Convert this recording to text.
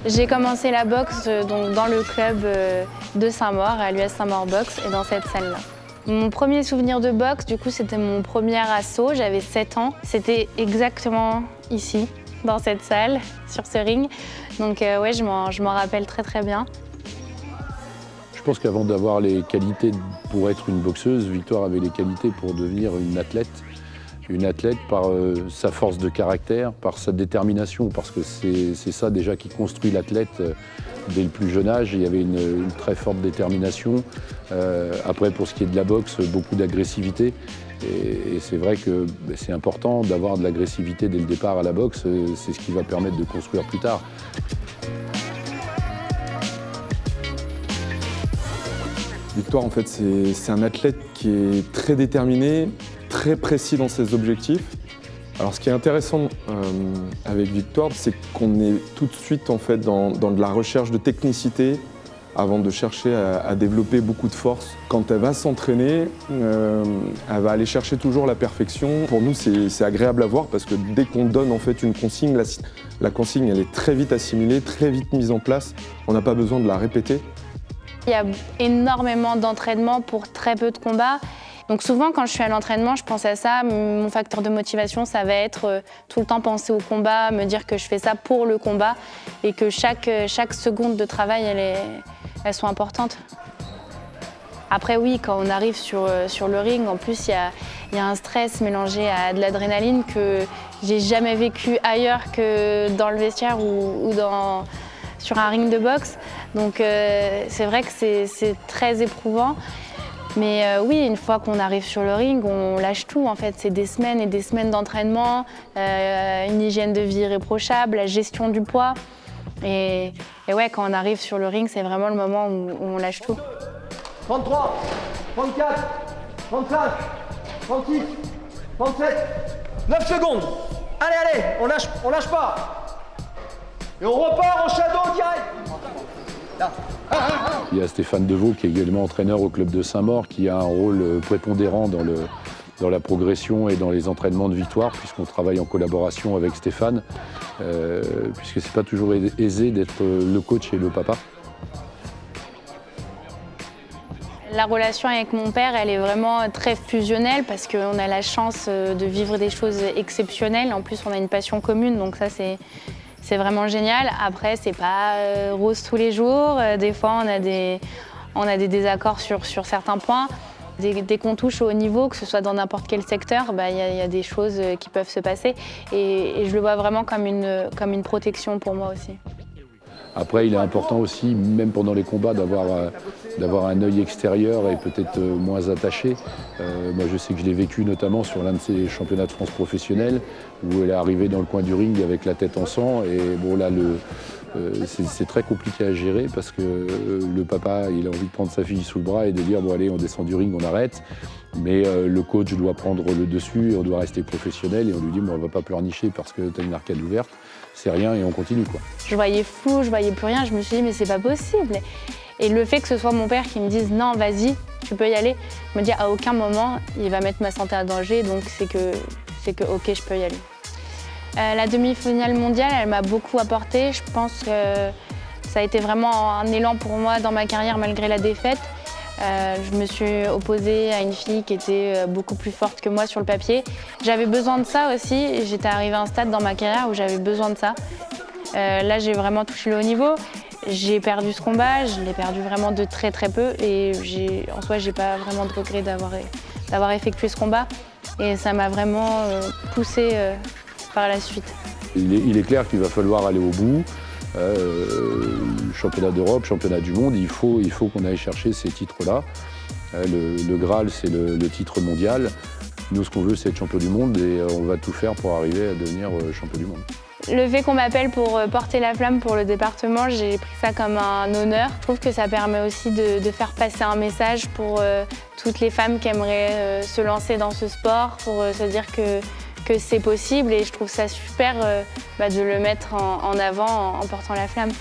J'ai commencé la boxe donc, dans le club de Saint-Maur, à l'US Saint-Maur Boxe, et dans cette salle-là. Mon premier souvenir de boxe, du coup, c'était mon premier assaut, j'avais 7 ans. C'était exactement ici, dans cette salle, sur ce ring. Donc ouais, je m'en rappelle très très bien. Je pense qu'avant d'avoir les qualités pour être une boxeuse, Victoire avait les qualités pour devenir une athlète. Une athlète par sa force de caractère, par sa détermination, parce que c'est ça déjà qui construit l'athlète dès le plus jeune âge. Il y avait une très forte détermination. Après, pour ce qui est de la boxe, beaucoup d'agressivité. Et c'est vrai que c'est important d'avoir de l'agressivité dès le départ à la boxe. C'est ce qui va permettre de construire plus tard. Victoire, en fait, c'est un athlète qui est très déterminé, très précis dans ses objectifs. Alors ce qui est intéressant avec Victoire, c'est qu'on est tout de suite en fait, dans de la recherche de technicité avant de chercher à développer beaucoup de force. Quand elle va s'entraîner, elle va aller chercher toujours la perfection. Pour nous, c'est agréable à voir parce que dès qu'on donne en fait, une consigne, la consigne elle est très vite assimilée, très vite mise en place. On n'a pas besoin de la répéter. Il y a énormément d'entraînement pour très peu de combats. Donc souvent, quand je suis à l'entraînement, je pense à ça. Mon facteur de motivation, ça va être tout le temps penser au combat, me dire que je fais ça pour le combat et que chaque seconde de travail, elles sont importantes. Après, oui, quand on arrive sur le ring, en plus, il y a un stress mélangé à de l'adrénaline que j'ai jamais vécu ailleurs que dans le vestiaire ou sur un ring de boxe. Donc c'est vrai que c'est très éprouvant. Mais oui, une fois qu'on arrive sur le ring, on lâche tout. En fait, c'est des semaines et des semaines d'entraînement, une hygiène de vie irréprochable, la gestion du poids. Et ouais, quand on arrive sur le ring, c'est vraiment le moment où on lâche tout. 33, 34, 35, 36, 37, 9 secondes. Allez, on lâche pas. Et on repart en shadow direct. Là. Il y a Stéphane Deveau qui est également entraîneur au club de Saint-Maur qui a un rôle prépondérant dans la progression et dans les entraînements de Victoire puisqu'on travaille en collaboration avec Stéphane puisque c'est pas toujours aisé d'être le coach et le papa. La relation avec mon père, elle est vraiment très fusionnelle parce qu'on a la chance de vivre des choses exceptionnelles. En plus, on a une passion commune, donc ça c'est vraiment génial. Après, c'est pas rose tous les jours. Des fois, on a des désaccords sur certains points. Dès qu'on touche au haut niveau, que ce soit dans n'importe quel secteur, il y a des choses qui peuvent se passer. Et je le vois vraiment comme une protection pour moi aussi. Après, il est important aussi, même pendant les combats, d'avoir un œil extérieur et peut-être moins attaché. Moi, je sais que je l'ai vécu notamment sur l'un de ces championnats de France professionnels où elle est arrivée dans le coin du ring avec la tête en sang. Et bon, là, c'est très compliqué à gérer parce que le papa, il a envie de prendre sa fille sous le bras et de dire « bon, allez, on descend du ring, on arrête ». Mais le coach doit prendre le dessus et on doit rester professionnel et on lui dit « on ne va pas pleurnicher parce que tu as une arcade ouverte, c'est rien et on continue ». Je voyais flou, je voyais plus rien, je me suis dit « mais c'est pas possible ». Et le fait que ce soit mon père qui me dise « non, vas-y, tu peux y aller », me dit à aucun moment il va mettre ma santé en danger, donc c'est que ok, je peux y aller. La demi-finale mondiale, elle m'a beaucoup apporté. Je pense que ça a été vraiment un élan pour moi dans ma carrière malgré la défaite. Je me suis opposée à une fille qui était beaucoup plus forte que moi sur le papier. J'avais besoin de ça aussi. J'étais arrivée à un stade dans ma carrière où j'avais besoin de ça. Là, j'ai vraiment touché le haut niveau. J'ai perdu ce combat, je l'ai perdu vraiment de très très peu. Et en soi, j'ai pas vraiment de regret d'avoir effectué ce combat. Et ça m'a vraiment poussée par la suite. Il est clair qu'il va falloir aller au bout. Championnat d'Europe, championnat du monde, il faut qu'on aille chercher ces titres-là. Le Graal, c'est le titre mondial. Nous, ce qu'on veut, c'est être champion du monde et on va tout faire pour arriver à devenir champion du monde. Le fait qu'on m'appelle pour porter la flamme pour le département, j'ai pris ça comme un honneur. Je trouve que ça permet aussi de faire passer un message pour toutes les femmes qui aimeraient se lancer dans ce sport, pour se dire que c'est possible et je trouve ça super de le mettre en avant en portant la flamme.